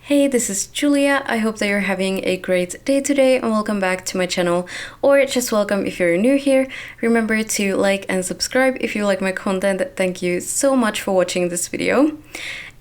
Hey, this is Julia. I hope that you're having a great day today and welcome back to my channel, or just welcome if you're new here. Remember to like and subscribe if you like my content. Thank you so much for watching this video.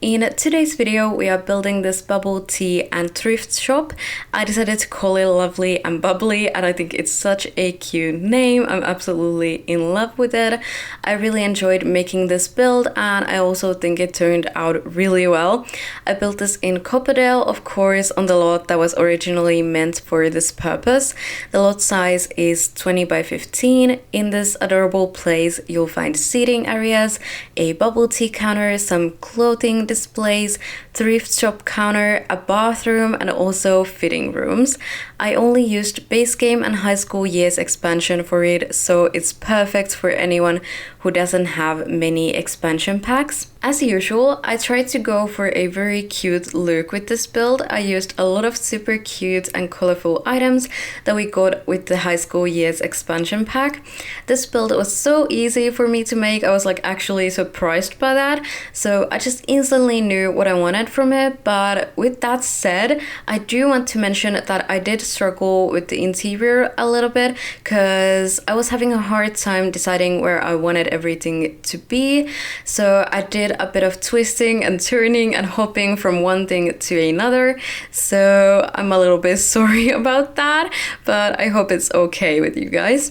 In today's video, we are building this bubble tea and thrift shop. I decided to call it Lovely and Bubbly, and I think it's such a cute name. I'm absolutely in love with it. I really enjoyed making this build, and I also think it turned out really well. I built this in Copperdale, of course, on the lot that was originally meant for this purpose. The lot size is 20 by 15. In this adorable place, you'll find seating areas, a bubble tea counter, some clothing displays, thrift shop counter, a bathroom, and also fitting rooms. I only used base game and high school years expansion for it, so it's perfect for anyone who doesn't have many expansion packs. As usual, I tried to go for a very cute look with this build. I used a lot of super cute and colorful items that we got with the high school years expansion pack. This build was so easy for me to make. I was like actually surprised by that. So I just instantly knew what I wanted from it. But with that said, I do want to mention that I did struggle with the interior a little bit because I was having a hard time deciding where I wanted everything to be. So I did a bit of twisting and turning and hopping from one thing to another. So I'm a little bit sorry about that, but I hope it's okay with you guys.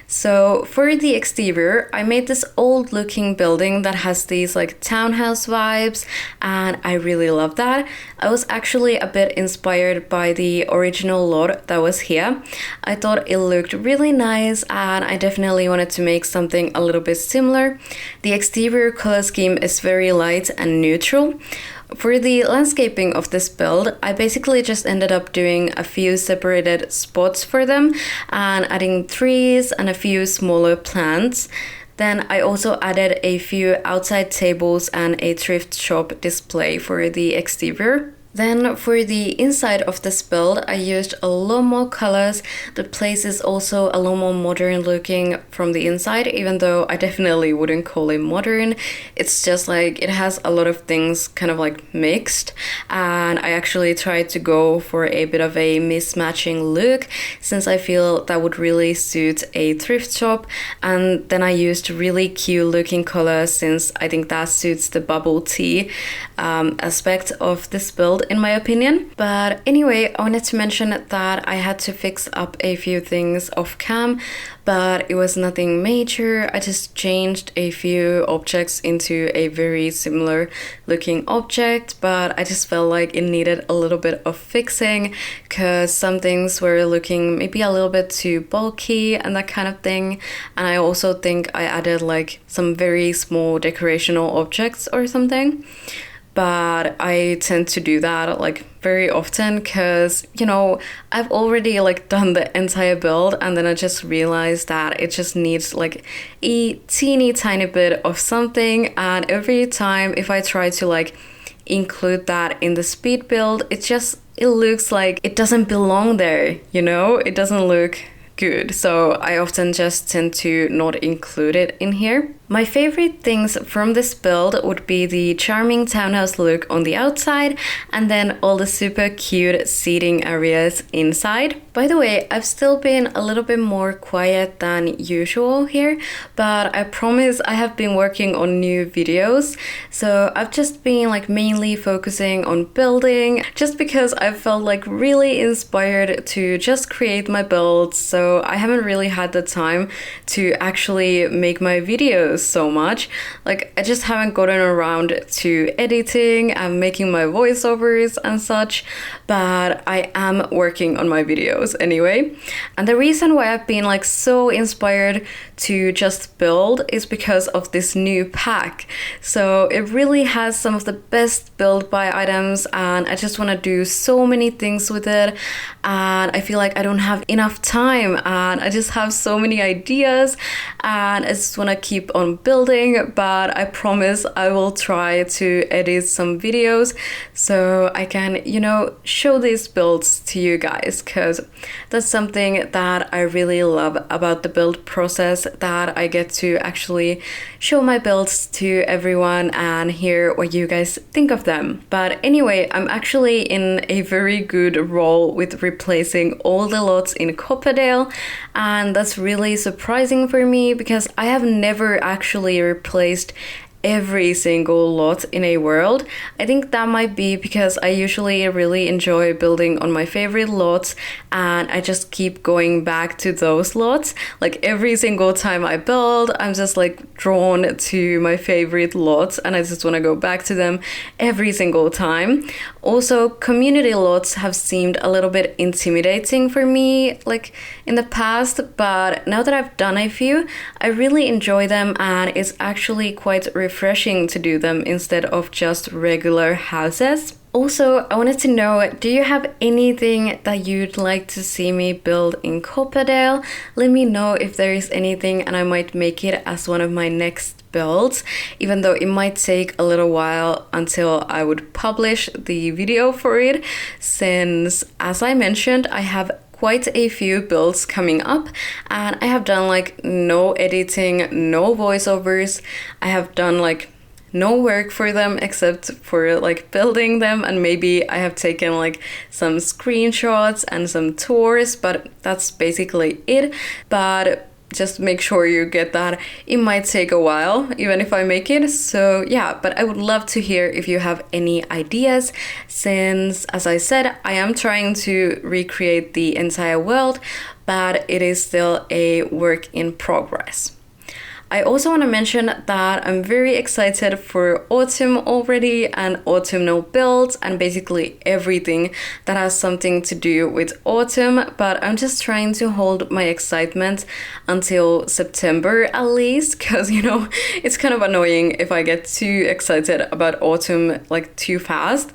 So for the exterior, I made this old looking building that has these like townhouse vibes, and I really love that. I was actually a bit inspired by the original lot that was here. I thought it looked really nice and I definitely wanted to make something a little bit similar. The exterior color scheme is very light and neutral. For the landscaping of this build, I basically just ended up doing a few separated spots for them and adding trees and a few smaller plants. Then I also added a few outside tables and a thrift shop display for the exterior. Then for the inside of this build, I used a lot more colors. The place is also a lot more modern looking from the inside, even though I definitely wouldn't call it modern. It's just like it has a lot of things kind of like mixed, and I actually tried to go for a bit of a mismatching look since I feel that would really suit a thrift shop. And then I used really cute looking colors since I think that suits the bubble tea aspect of this build, in my opinion. But anyway, I wanted to mention that I had to fix up a few things off cam, but it was nothing major. I just changed a few objects into a very similar looking object, but I just felt like it needed a little bit of fixing because some things were looking maybe a little bit too bulky and that kind of thing. And I also think I added like some very small decorational objects or something. But I tend to do that like very often because, you know, I've already like done the entire build and then I just realized that it just needs like a teeny tiny bit of something. And every time if I try to like include that in the speed build, it looks like it doesn't belong there, you know? It doesn't look good. So I often just tend to not include it in here. My favorite things from this build would be the charming townhouse look on the outside and then all the super cute seating areas inside. By the way, I've still been a little bit more quiet than usual here, but I promise I have been working on new videos. So I've just been like mainly focusing on building just because I felt like really inspired to just create my builds. So I haven't really had the time to actually make my videos so much. Like I just haven't gotten around to editing and making my voiceovers and such, but I am working on my videos anyway. And the reason why I've been like so inspired to just build is because of this new pack. So it really has some of the best build by items and I just want to do so many things with it, and I feel like I don't have enough time and I just have so many ideas and I just want to keep on building. But I promise I will try to edit some videos so I can, you know, show these builds to you guys, because that's something that I really love about the build process, that I get to actually show my builds to everyone and hear what you guys think of them. But anyway, I'm actually in a very good role with replacing all the lots in Copperdale, and that's really surprising for me because I have never actually replaced every single lot in a world. I think that might be because I usually really enjoy building on my favorite lots and I just keep going back to those lots. Like every single time I build, I'm just like drawn to my favorite lots and I just want to go back to them every single time. Also, community lots have seemed a little bit intimidating for me like in the past, but now that I've done a few, I really enjoy them and it's actually quite refreshing to do them instead of just regular houses. Also, I wanted to know, do you have anything that you'd like to see me build in Copperdale? Let me know if there is anything and I might make it as one of my next builds, even though it might take a little while until I would publish the video for it, since as I mentioned, I have quite a few builds coming up and I have done like no editing, no voiceovers. I have done like no work for them except for like building them, and maybe I have taken like some screenshots and some tours, but that's basically it. But just make sure you get that. It might take a while, even if I make it. So yeah, but I would love to hear if you have any ideas, since as I said, I am trying to recreate the entire world, but it is still a work in progress. I also want to mention that I'm very excited for autumn already and autumnal builds and basically everything that has something to do with autumn, but I'm just trying to hold my excitement until September at least, because you know, it's kind of annoying if I get too excited about autumn like too fast.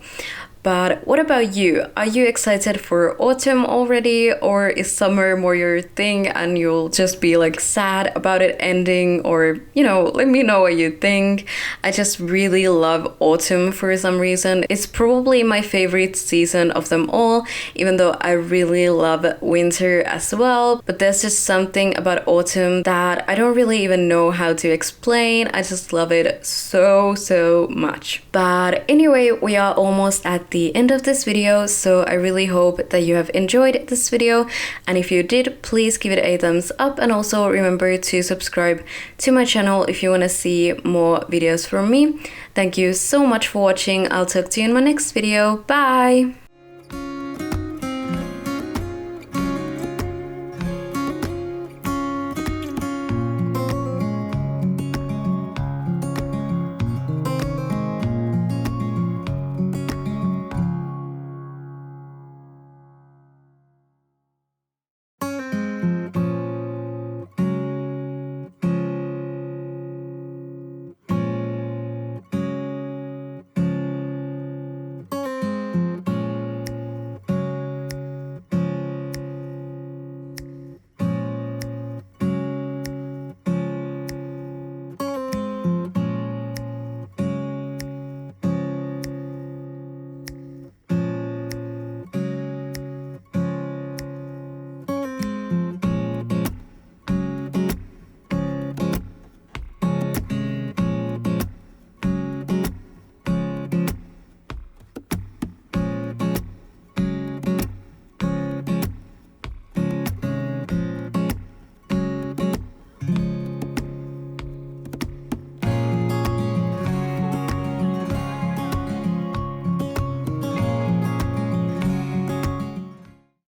But what about you? Are you excited for autumn already, or is summer more your thing and you'll just be like sad about it ending? Or, you know, let me know what you think. I just really love autumn for some reason. It's probably my favorite season of them all, even though I really love winter as well. But there's just something about autumn that I don't really even know how to explain. I just love it so much. But anyway, we are almost at the end of this video, so I really hope that you have enjoyed this video, and if you did, please give it a thumbs up and also remember to subscribe to my channel if you want to see more videos from me. Thank you so much for watching. I'll talk to you in my next video. Bye!